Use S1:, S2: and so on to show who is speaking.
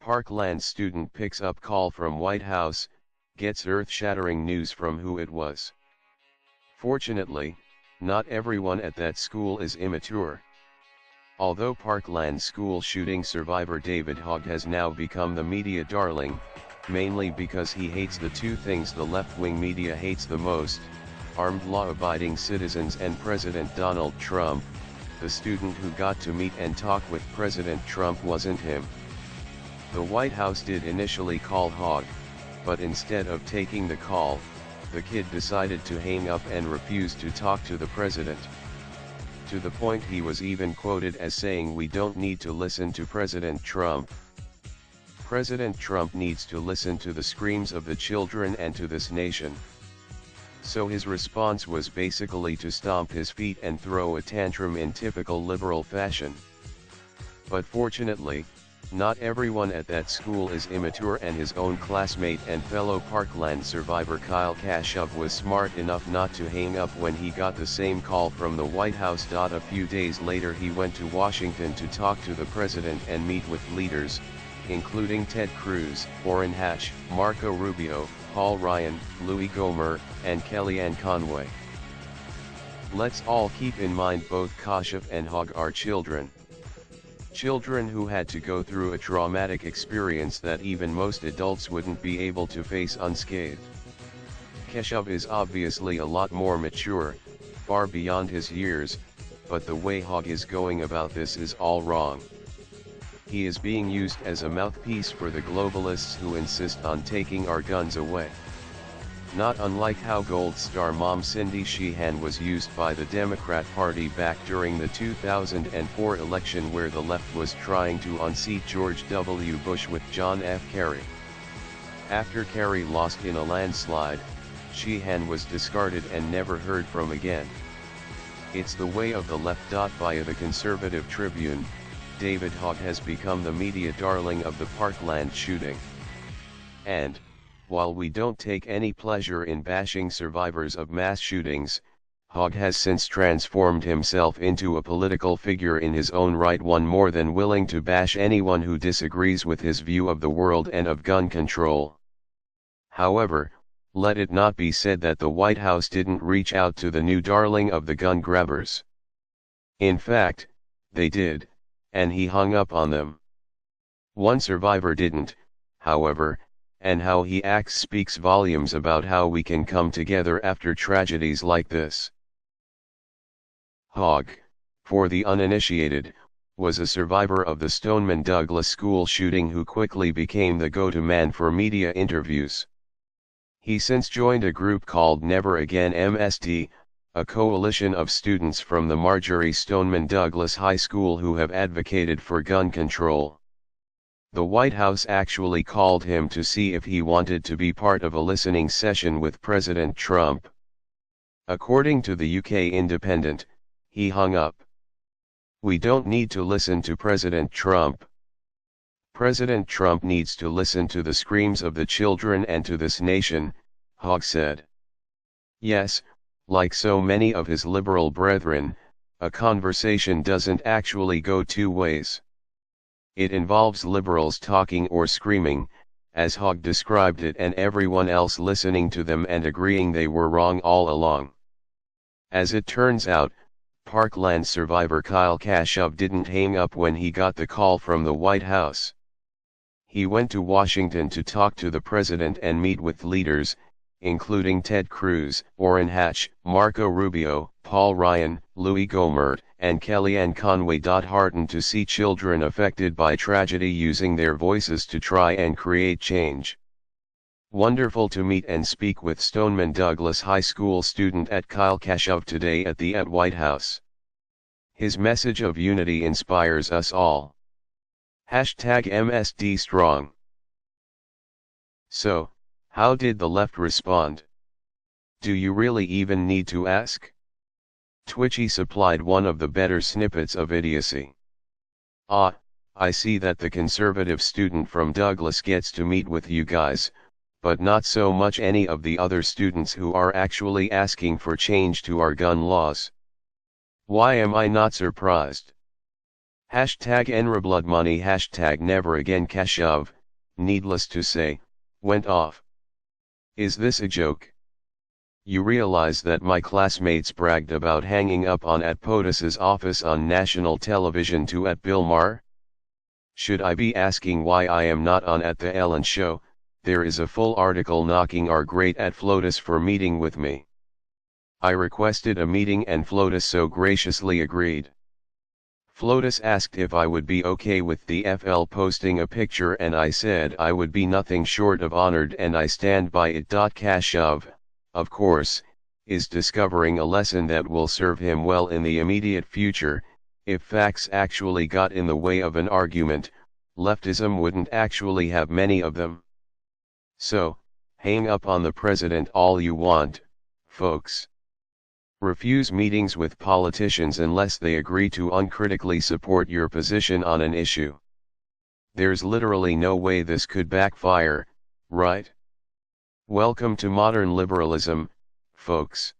S1: Parkland student picks up call from White House, gets earth-shattering news from who it was. Fortunately, not everyone at that school is immature. Although Parkland School Shooting survivor David Hogg has now become the media darling, mainly because he hates the two things the left-wing media hates the most, armed law-abiding citizens and President Donald Trump, the student who got to meet and talk with President Trump wasn't him. The White House did initially call Hogg, but instead of taking the call, the kid decided to hang up and refuse to talk to the president. To the point he was even quoted as saying, "We don't need to listen to President Trump. President Trump needs to listen to the screams of the children and to this nation." So his response was basically to stomp his feet and throw a tantrum in typical liberal fashion. But fortunately, not everyone at that school is immature, and his own classmate and fellow Parkland survivor Kyle Kashuv was smart enough not to hang up when he got the same call from the White House. A few days later he went to Washington to talk to the president and meet with leaders, including Ted Cruz, Orrin Hatch, Marco Rubio, Paul Ryan, Louis Gohmert, and Kellyanne Conway. Let's all keep in mind both Kashuv and Hogg are children. Children who had to go through a traumatic experience that even most adults wouldn't be able to face unscathed. Kashuv is obviously a lot more mature, far beyond his years, but the way Hogg is going about this is all wrong. He is being used as a mouthpiece for the globalists who insist on taking our guns away. Not unlike how Gold Star mom Cindy Sheehan was used by the Democrat Party back during the 2004 election, where the left was trying to unseat George W. Bush with John F. Kerry. After Kerry lost in a landslide, Sheehan was discarded and never heard from again. It's the way of the left. Via the conservative Tribune, David Hogg has become the media darling of the Parkland shooting. And, while we don't take any pleasure in bashing survivors of mass shootings, Hogg has since transformed himself into a political figure in his own right, one more than willing to bash anyone who disagrees with his view of the world and of gun control. However, let it not be said that the White House didn't reach out to the new darling of the gun grabbers. In fact, they did, and he hung up on them. One survivor didn't, however, and how he acts speaks volumes about how we can come together after tragedies like this. Hogg, for the uninitiated, was a survivor of the Stoneman Douglas school shooting who quickly became the go-to man for media interviews. He since joined a group called Never Again MSD, a coalition of students from the Marjorie Stoneman Douglas High School who have advocated for gun control. The White House actually called him to see if he wanted to be part of a listening session with President Trump. According to the UK Independent, he hung up. "We don't need to listen to President Trump. President Trump needs to listen to the screams of the children and to this nation," Hogg said. Yes, like so many of his liberal brethren, a conversation doesn't actually go two ways. It involves liberals talking or screaming, as Hogg described it, and everyone else listening to them and agreeing they were wrong all along. As it turns out, Parkland survivor Kyle Kashuv didn't hang up when he got the call from the White House. He went to Washington to talk to the president and meet with leaders, including Ted Cruz, Orrin Hatch, Marco Rubio, Paul Ryan, Louis Gohmert, and Kellyanne Conway. Heartened to see children affected by tragedy using their voices to try and create change. Wonderful to meet and speak with Stoneman Douglas High School student at Kyle Kashuv today at the White House. His message of unity inspires us all. #MSD Strong. So, how did the left respond? Do you really even need to ask? Twitchy supplied one of the better snippets of idiocy. "Ah, I see that the conservative student from Douglas gets to meet with you guys, but not so much any of the other students who are actually asking for change to our gun laws. Why am I not surprised?
S2: Hashtag Enra money. Hashtag never again Kashuv, needless to say, went off. Is this a joke? You realize that my classmates bragged about hanging up on at POTUS's office on national television to at Bill Maher? Should I be asking why I am not on at the Ellen Show? There is a full article knocking our great at FLOTUS for meeting with me. I requested a meeting and FLOTUS so graciously agreed. FLOTUS asked if I would be okay with the FL posting a picture and I said I would be nothing short of honored and I stand by it. Kashuv, of course, is discovering a lesson that will serve him well in the immediate future. If facts actually got in the way of an argument, leftism wouldn't actually have many of them. So, hang up on the president all you want, folks. Refuse meetings with politicians unless they agree to uncritically support your position on an issue. There's literally no way this could backfire, right? Welcome to modern liberalism, folks.